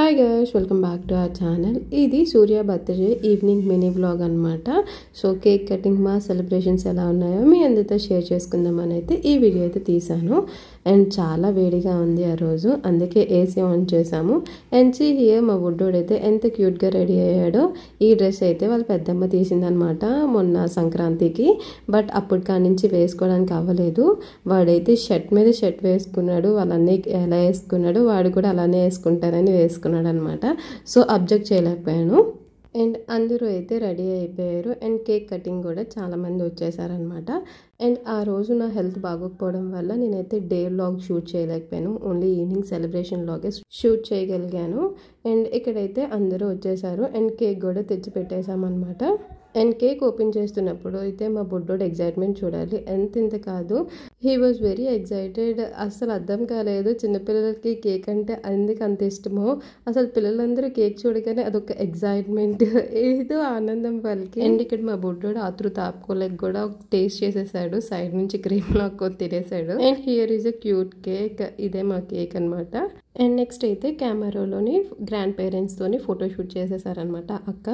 Hi guys, welcome back to our channel. ఇది సూర్య birthday evening mini vlog అనమాట. So cake cutting మా celebrations ఎలా ఉన్నాయో మీ అందరితో షేర్ చేసుకుందామని అయితే ఈ వీడియో అయితే తీసాను. అండ్ చాలా వేడిగా ఉంది ఆ రోజు, అందుకే ఏసీ ఆన్ చేసాము. అండ్ సీ హియర్ మా బుడ్డోడైతే ఎంత క్యూట్గా రెడీ అయ్యాడో. ఈ డ్రెస్ అయితే వాళ్ళ పెద్దమ్మ తీసిందనమాట మొన్న సంక్రాంతికి. బట్ అప్పుడు కాడి నుంచి వేసుకోవడానికి అవ్వలేదు. వాడైతే షర్ట్ మీద షర్ట్ వేసుకున్నాడు, వాళ్ళన్నీ ఎలా వేసుకున్నాడు వాడు కూడా అలానే వేసుకుంటారని వేసుకున్నాడు అనమాట. సో అబ్జెక్ట్ చేయలేకపోయాను. అండ్ అందరూ అయితే రెడీ అయిపోయారు. అండ్ కేక్ కటింగ్ కూడా చాలామంది వచ్చేసారనమాట. అండ్ ఆ రోజు నా హెల్త్ బాగోకపోవడం వల్ల నేనైతే డే వ్లాగ్ షూట్ చేయలేకపోయాను. ఓన్లీ ఈవినింగ్ సెలబ్రేషన్ వ్లాగే షూట్ చేయగలిగాను. అండ్ ఇక్కడైతే అందరూ వచ్చేసారు. అండ్ కేక్ కూడా తెచ్చి పెట్టేశామన్నమాట. అండ్ కేక్ ఓపెన్ చేస్తున్నప్పుడు అయితే మా బుడ్డోడు ఎగ్జైట్మెంట్ చూడాలి, ఇంత కాదు. He was very excited. అసలు అర్థం కాలేదు చిన్నపిల్లలకి కేక్ అంటే ఎందుకు అంత ఇష్టమో. అసలు పిల్లలందరూ కేక్ చూడగానే అదొక ఎగ్జైట్మెంట్, ఏదో ఆనందం వాళ్ళకి. అండ్ ఇక్కడ మా బుడ్డోడు ఆతృత ఆపుకోలేక కూడా టేస్ట్ చేసేసాడు, సైడ్ నుంచి క్రీమ్ లాక్కొని తినేసాడు. And here is a cute cake. ఇదే మా కేక్ అనమాట. అండ్ నెక్స్ట్ అయితే కెమెరాలోని గ్రాండ్ పేరెంట్స్తోని ఫోటోషూట్ చేసేసారనమాట అక్క.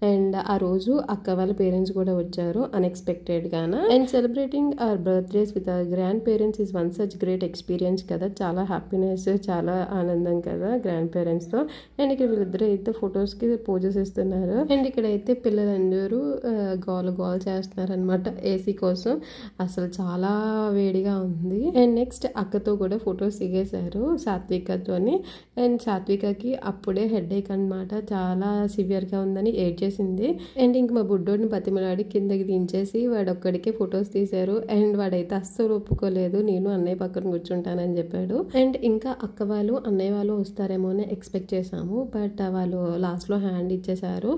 అండ్ ఆ రోజు అక్క వాళ్ళ పేరెంట్స్ కూడా వచ్చారు అన్ఎక్స్పెక్టెడ్గాన. And celebrating our birthdays with our grandparents is one such great experience కదా. చాలా హ్యాపీనెస్, చాలా ఆనందం కదా గ్రాండ్ పేరెంట్స్తో. అండ్ ఇక్కడ వీళ్ళిద్దరూ అయితే ఫొటోస్కి పోజెస్ ఇస్తున్నారు. అండ్ ఇక్కడైతే పిల్లలందరూ గోల్ చేస్తున్నారనమాట ఏసీ కోసం. అసలు వేడిగా ఉంది. అండ్ నెక్స్ట్ అక్కతో కూడా ఫొటోస్ దిగేశారు సాత్విక తోని. అండ్ సాత్వికకి అప్పుడే హెడేక్ అనమాట, చాలా సివియర్గా ఉందని ఏడ్చేసింది. అండ్ ఇంక మా బుడ్డోడిని బతిమలాడి కిందకి దించేసి వాడొక్కడికే ఫొటోస్ తీశారు. అండ్ వాడైతే అస్సలు ఒప్పుకోలేదు, నేను అన్నయ్య పక్కన కూర్చుంటానని చెప్పాడు. అండ్ ఇంకా అక్క వాళ్ళు అన్నయ్య వాళ్ళు వస్తారేమో అని ఎక్స్పెక్ట్ చేసాము, బట్ వాళ్ళు లాస్ట్లో హ్యాండ్ ఇచ్చేశారు.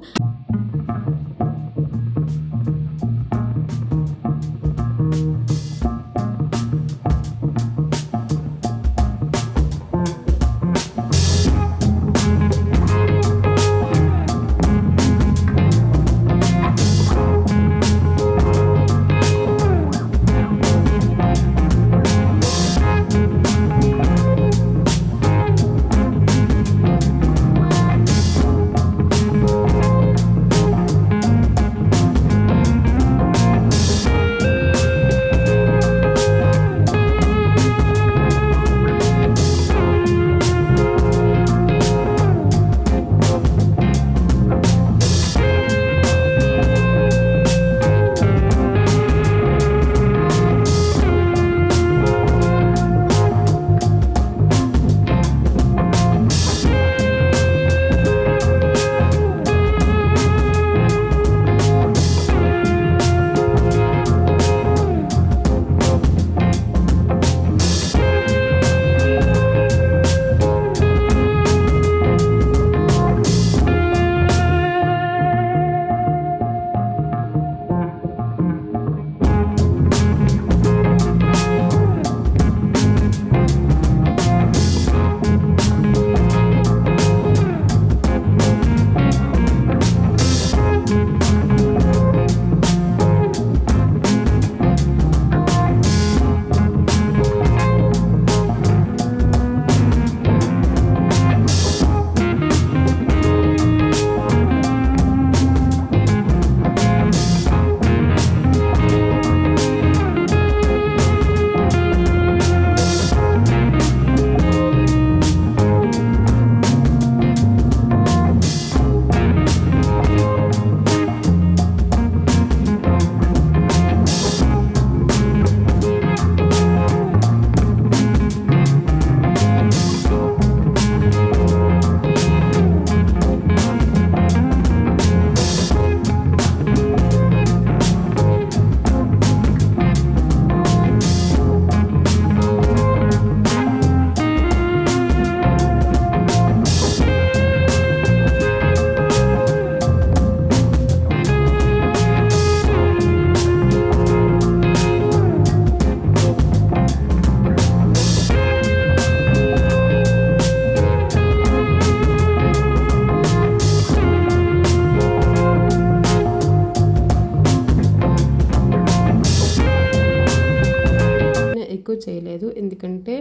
ఎక్కువ చేయలేదు, ఎందుకంటే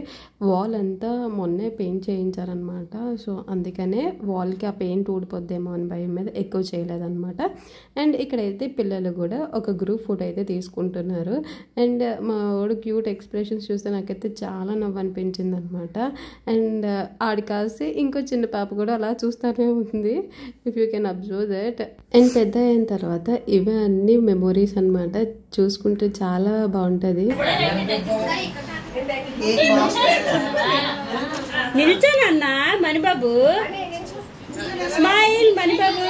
వాల్ అంతా మొన్నే పెయింట్ చేయించారనమాట. సో అందుకనే వాల్కి ఆ పెయింట్ ఊడిపోద్దేమో అని భయం మీద ఎక్కువ చేయలేదన్నమాట. అండ్ ఇక్కడైతే పిల్లలు కూడా ఒక గ్రూప్ ఫోటో అయితే తీసుకుంటున్నారు. అండ్ మా వాడు క్యూట్ ఎక్స్ప్రెషన్స్ చూస్తే నాకైతే చాలా నవ్వు అనిపించింది అనమాట. అండ్ ఆడి కాసి ఇంకో చిన్న పాప కూడా అలా చూస్తూనే ఉంది, if you can observe that. And పెద్ద అయిన తర్వాత ఇవే అన్ని మెమొరీస్ అనమాట, చూసుకుంటే చాలా బాగుంటుంది. నిల్చోనన్నా మణిబాబు, స్మైల్ మణిబాబు.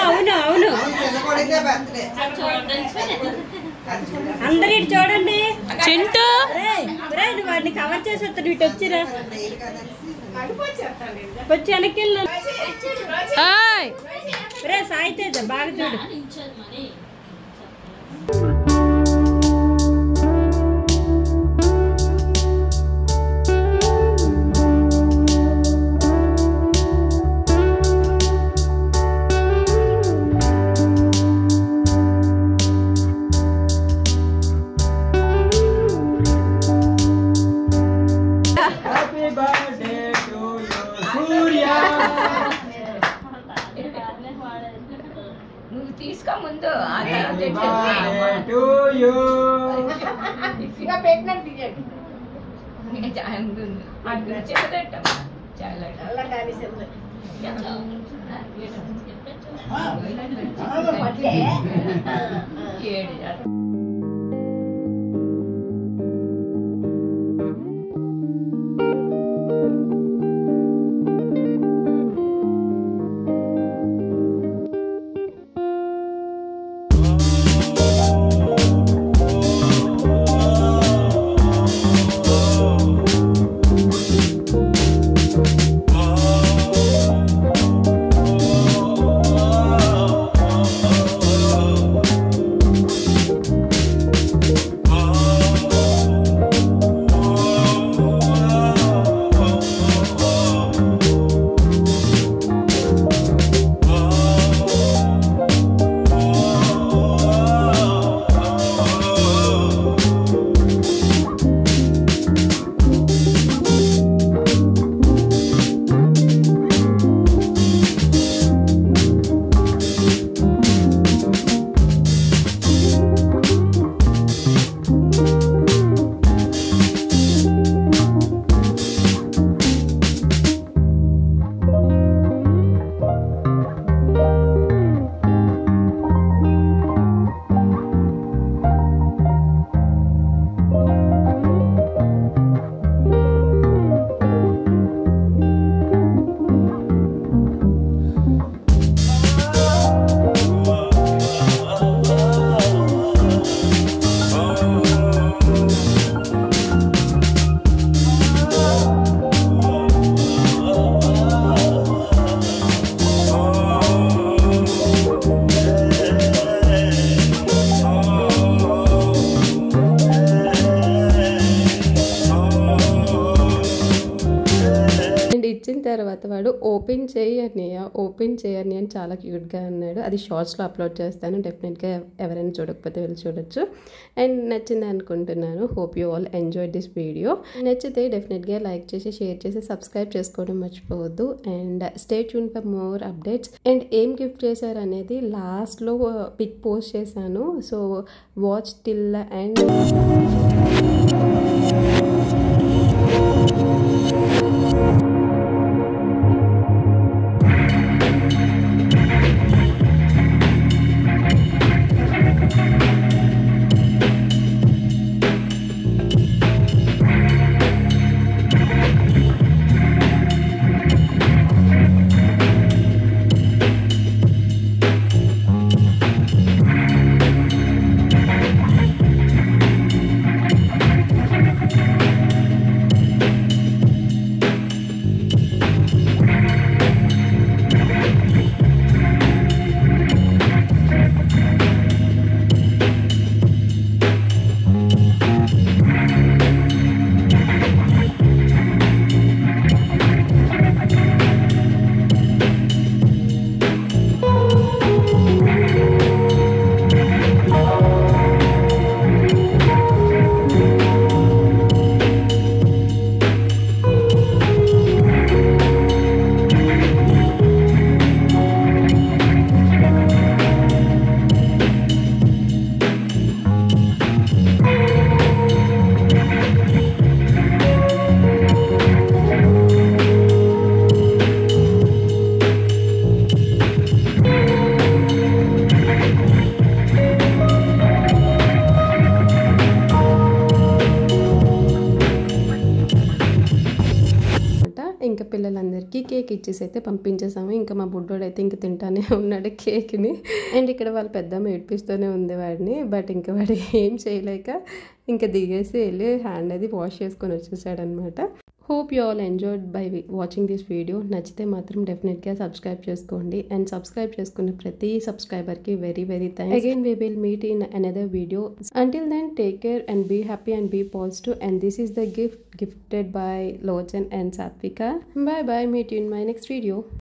అవును అవును, అందరు ఇటు చూడండి. చింటూ నువ్వు వాడిని కవర్ చేసి వస్తాను, ఇటు వచ్చిరా, వచ్చి వెనక్కి వెళ్ళిన సాయితేజ బాగా చూడు. నువ్వు తీసుకో ముందు ఇచ్చిన తర్వాత వాడు ఓపెన్ చేయని అని చాలా క్యూట్గా అన్నాడు. అది షార్ట్స్లో అప్లోడ్ చేస్తాను, డెఫినెట్గా ఎవరైనా చూడకపోతే వెళ్ళి చూడొచ్చు. అండ్ నచ్చింది అనుకుంటున్నాను. Hope you all enjoy this video. నచ్చితే డెఫినెట్గా లైక్ చేసి, షేర్ చేసి, సబ్స్క్రైబ్ చేసుకోవడం మర్చిపోవద్దు. And stay tune for more updates. And ఏం గిఫ్ట్ చేశారు అనేది లాస్ట్లో పిక్ పోస్ట్ చేశాను, so watch till the end. వాడికి కేక్ ఇచ్చేసి అయితే పంపించేసాము. ఇంకా మా బుడ్డోడు అయితే ఇంక తింటానే ఉన్నాడు కేక్ని. అండ్ ఇక్కడ వాళ్ళ పెద్దమ్మ ఏడిపిస్తూనే ఉంది వాడిని. బట్ ఇంకా వాడు ఏం చేయలేక ఇంకా దిగేసి వెళ్ళి హ్యాండ్ అది వాష్ చేసుకొని వచ్చేసాడనమాట. Hope you all enjoyed by watching this video. నచ్చితే మాత్రం డెఫినెట్గా సబ్స్క్రైబ్ చేసుకోండి. అండ్ సబ్స్క్రైబ్ చేసుకున్న ప్రతి సబ్స్క్రైబర్కి very very thanks. Again we will meet in another video. Until then, take care and be happy and be positive. And this is the gift gifted by Lochan and Satvika. Bye bye. Meet you in my next video.